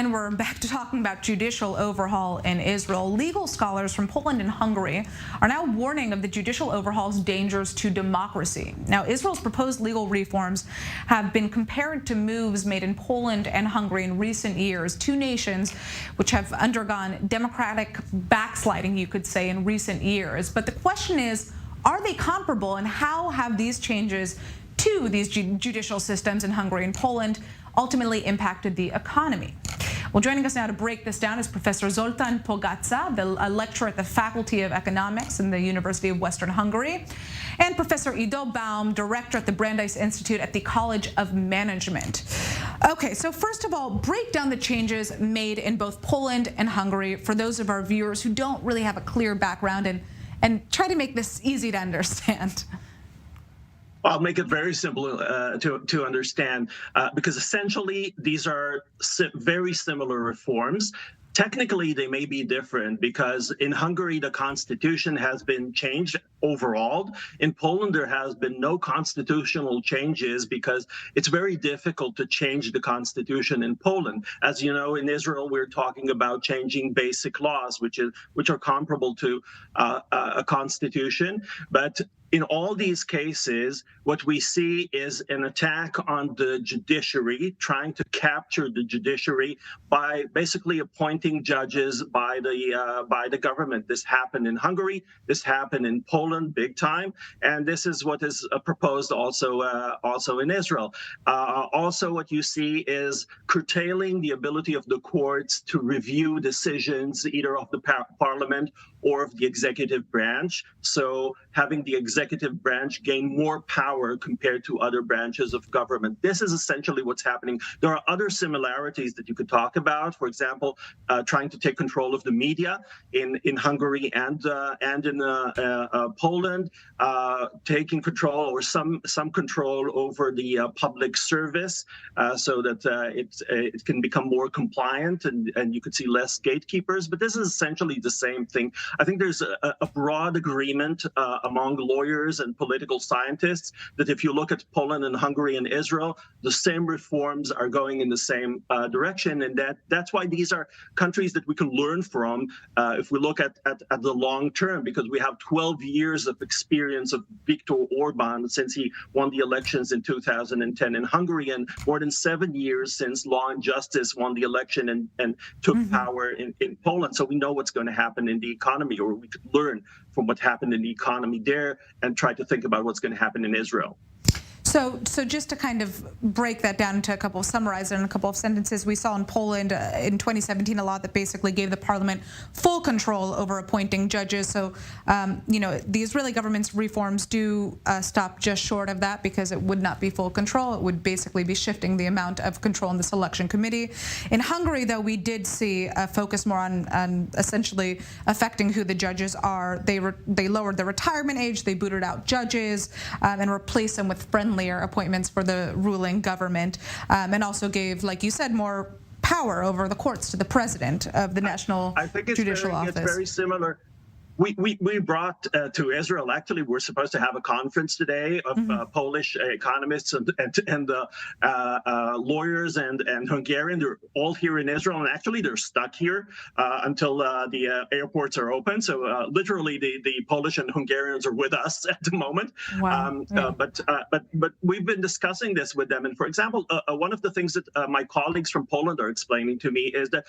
And we're back to talking about judicial overhaul in Israel. Legal scholars from Poland and Hungary are now warning of the judicial overhaul's dangers to democracy. Now, Israel's proposed legal reforms have been compared to moves made in Poland and Hungary in recent years, two nations which have undergone democratic backsliding, you could say, in recent years. But the question is, are they comparable, and how have these changes to these judicial systems in Hungary and Poland ultimately impacted the economy? Well, joining us now to break this down is Professor Zoltan Pogatsa, a lecturer at the Faculty of Economics in the University of Western Hungary, and Professor Ido Baum, director at the Brandey's Institute at the College of Management. Okay, so first of all, break down the changes made in both Poland and Hungary for those of our viewers who don't really have a clear background, and try to make this easy to understand. I'll make it very simple to understand, because essentially these are very similar reforms. Technically, they may be different because in Hungary, the constitution has been changed overall. In Poland, there has been no constitutional changes because it's very difficult to change the constitution in Poland. As you know, in Israel, we're talking about changing basic laws, which are comparable to a constitution. But in all these cases, what we see is an attack on the judiciary, trying to capture the judiciary by basically appointing judges by the government. This happened in Hungary. This happened in Poland, big time, and this is what is proposed also in Israel. Also, what you see is curtailing the ability of the courts to review decisions either of the parliament or of the executive branch. So having the executive branch gain more power compared to other branches of government. This is essentially what's happening. There are other similarities that you could talk about. For example, trying to take control of the media in Hungary and in Poland, taking control or some control over the public service so that it can become more compliant and you could see less gatekeepers. But this is essentially the same thing. I think there's a broad agreement among lawyers and political scientists that if you look at Poland and Hungary and Israel, the same reforms are going in the same direction. And that's why these are countries that we can learn from if we look at the long term, because we have 12 years of experience of Viktor Orban since he won the elections in 2010 in Hungary, and more than 7 years since Law and Justice won the election and took power in Poland. So we know what's going to happen in the economy, or we could learn from what happened in the economy there and try to think about what's going to happen in Israel. So just to kind of break that down into summarize it in a couple of sentences, we saw in Poland in 2017 a law that basically gave the parliament full control over appointing judges. So, the Israeli government's reforms do stop just short of that because it would not be full control. It would basically be shifting the amount of control in the selection committee. In Hungary, though, we did see a focus more on essentially affecting who the judges are. They lowered the retirement age, they booted out judges, and replaced them with friendlier appointments for the ruling government, and also gave, like you said, more power over the courts to the president of the National Judicial Office. It's very similar. We brought to Israel, actually, we're supposed to have a conference today of Polish economists and lawyers and Hungarian. They're all here in Israel, and actually they're stuck here until the airports are open. So literally the Polish and Hungarians are with us at the moment. Wow. But we've been discussing this with them. And for example, one of the things that my colleagues from Poland are explaining to me is that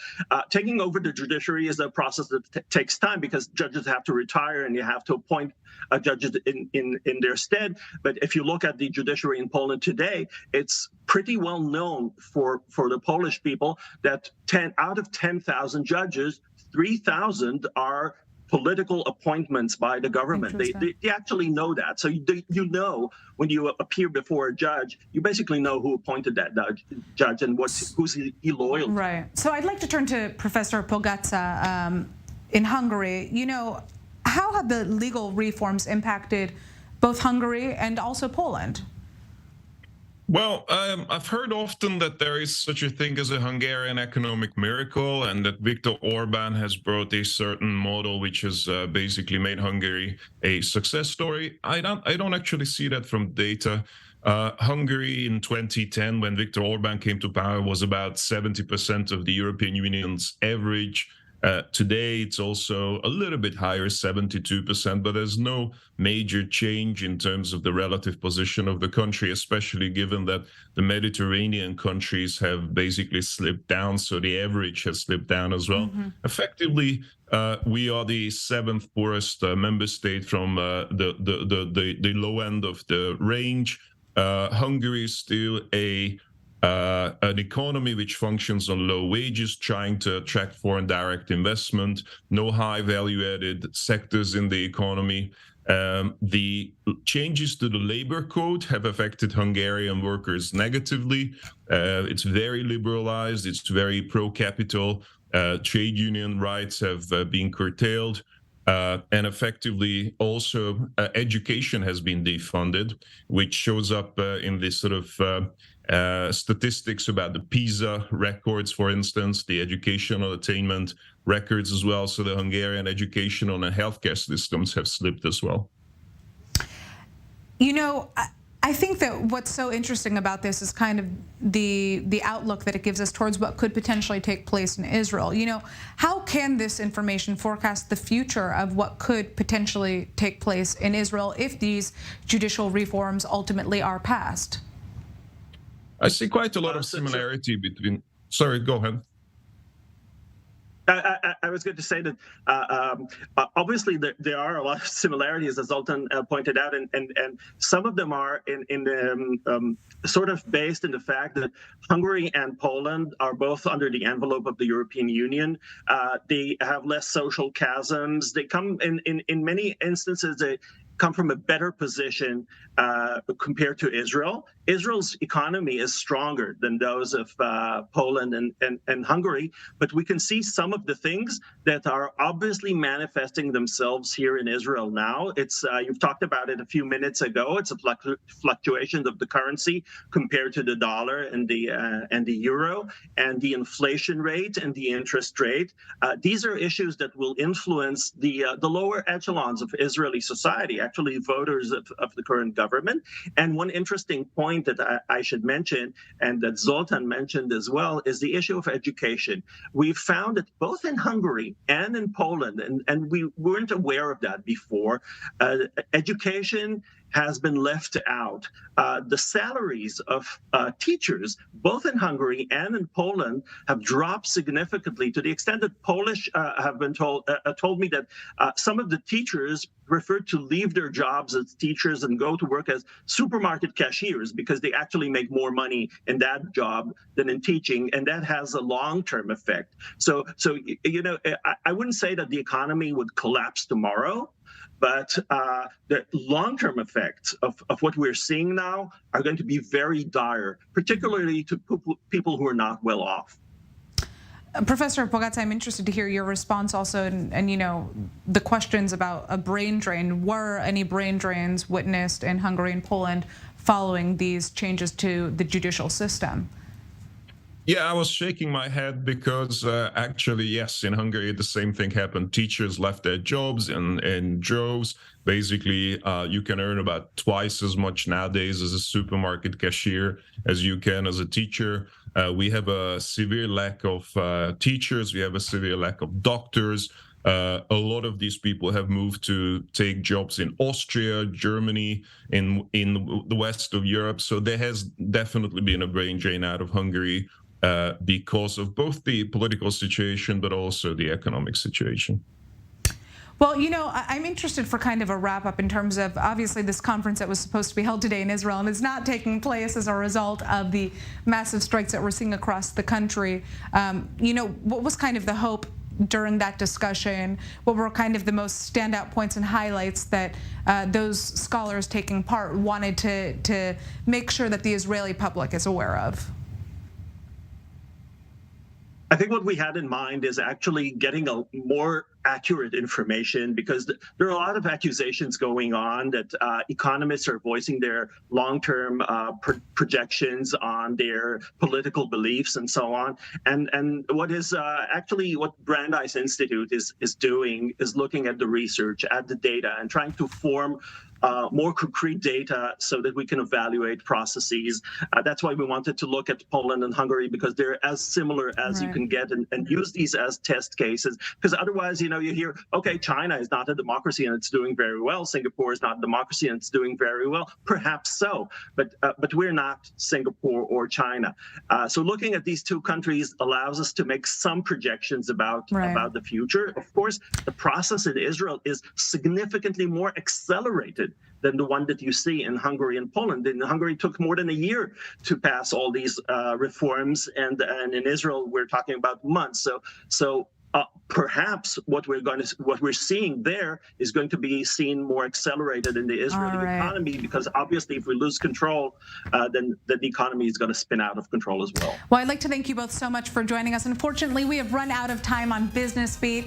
taking over the judiciary is a process that takes time because judges have to retire and you have to appoint judges in their stead. But if you look at the judiciary in Poland today, it's pretty well known for the Polish people that 10 out of 10,000 judges, 3,000 are political appointments by the government. They actually know that. So you know when you appear before a judge, you basically know who appointed that judge and who's he loyal to. Right. So I'd like to turn to Professor Pogatsa. In Hungary, how have the legal reforms impacted both Hungary and also Poland? Well, I've heard often that there is such a thing as a Hungarian economic miracle, and that Viktor Orban has brought a certain model which has basically made Hungary a success story. I don't actually see that from data. Hungary in 2010, when Viktor Orban came to power, was about 70% of the European Union's average. Today, it's also a little bit higher, 72%, but there's no major change in terms of the relative position of the country, especially given that the Mediterranean countries have basically slipped down, so the average has slipped down as well. Effectively, we are the seventh poorest member state from the low end of the range. Hungary is still an economy which functions on low wages, trying to attract foreign direct investment, no high value-added sectors in the economy. The changes to the labor code have affected Hungarian workers negatively. It's very liberalized, it's very pro-capital. Trade union rights have been curtailed. And effectively also education has been defunded, which shows up in this sort of statistics about the PISA records, for instance, the educational attainment records as well. So the Hungarian educational and healthcare systems have slipped as well. You know, I think that what's so interesting about this is kind of the outlook that it gives us towards what could potentially take place in Israel. You know, how can this information forecast the future of what could potentially take place in Israel if these judicial reforms ultimately are passed? I see quite a lot of similarity between... Sorry, go ahead. I was going to say that obviously there are a lot of similarities, as Zoltan pointed out, and some of them are sort of based in the fact that Hungary and Poland are both under the envelope of the European Union. They have less social chasms. They come in many instances, they come from a better position compared to Israel. Israel's economy is stronger than those of Poland and Hungary, but we can see some of the things that are obviously manifesting themselves here in Israel now. It's you've talked about it a few minutes ago. It's a fluctuation of the currency compared to the dollar and the euro, and the inflation rate and the interest rate. These are issues that will influence the lower echelons of Israeli society, actually voters of the current government. And one interesting point that I should mention, and that Zoltan mentioned as well, is the issue of education. We've found that both in Hungary and in Poland, and we weren't aware of that before, education has been left out. The salaries of teachers, both in Hungary and in Poland, have dropped significantly, to the extent that Polish have been told me that some of the teachers prefer to leave their jobs as teachers and go to work as supermarket cashiers because they actually make more money in that job than in teaching, and that has a long-term effect. So you know, I wouldn't say that the economy would collapse tomorrow, but the long-term effects of what we're seeing now are going to be very dire, particularly to people who are not well off. Professor Pogatsa, I'm interested to hear your response also, and you know, the questions about a brain drain. Were any brain drains witnessed in Hungary and Poland following these changes to the judicial system? Yeah, I was shaking my head because actually, yes, in Hungary, the same thing happened. Teachers left their jobs in droves. Basically, you can earn about twice as much nowadays as a supermarket cashier as you can as a teacher. We have a severe lack of teachers. We have a severe lack of doctors. A lot of these people have moved to take jobs in Austria, Germany, in the west of Europe. So there has definitely been a brain drain out of Hungary because of both the political situation, but also the economic situation. Well, you know, I'm interested for kind of a wrap up in terms of, obviously, this conference that was supposed to be held today in Israel and is not taking place as a result of the massive strikes that we're seeing across the country. You know, what was kind of the hope during that discussion? What were kind of the most standout points and highlights that those scholars taking part wanted to make sure that the Israeli public is aware of? I think what we had in mind is actually getting a more accurate information, because there are a lot of accusations going on that economists are voicing their long-term projections on their political beliefs and so on. And what is actually what Brandeis Institute is doing is looking at the research, at the data, and trying to form more concrete data so that we can evaluate processes. That's why we wanted to look at Poland and Hungary, because they're as similar as you can get, and use these as test cases. Because otherwise, you hear, okay, China is not a democracy and it's doing very well. Singapore is not a democracy and it's doing very well. Perhaps so, but we're not Singapore or China. So looking at these two countries allows us to make some projections about the future. Of course, the process in Israel is significantly more accelerated than the one that you see in Hungary and Poland. In Hungary, it took more than a year to pass all these reforms, and in Israel, we're talking about months. So perhaps what we're seeing there is going to be seen more accelerated in the Israeli economy, because obviously, if we lose control, then the economy is going to spin out of control as well. Well, I'd like to thank you both so much for joining us. Unfortunately, we have run out of time on Business Beat.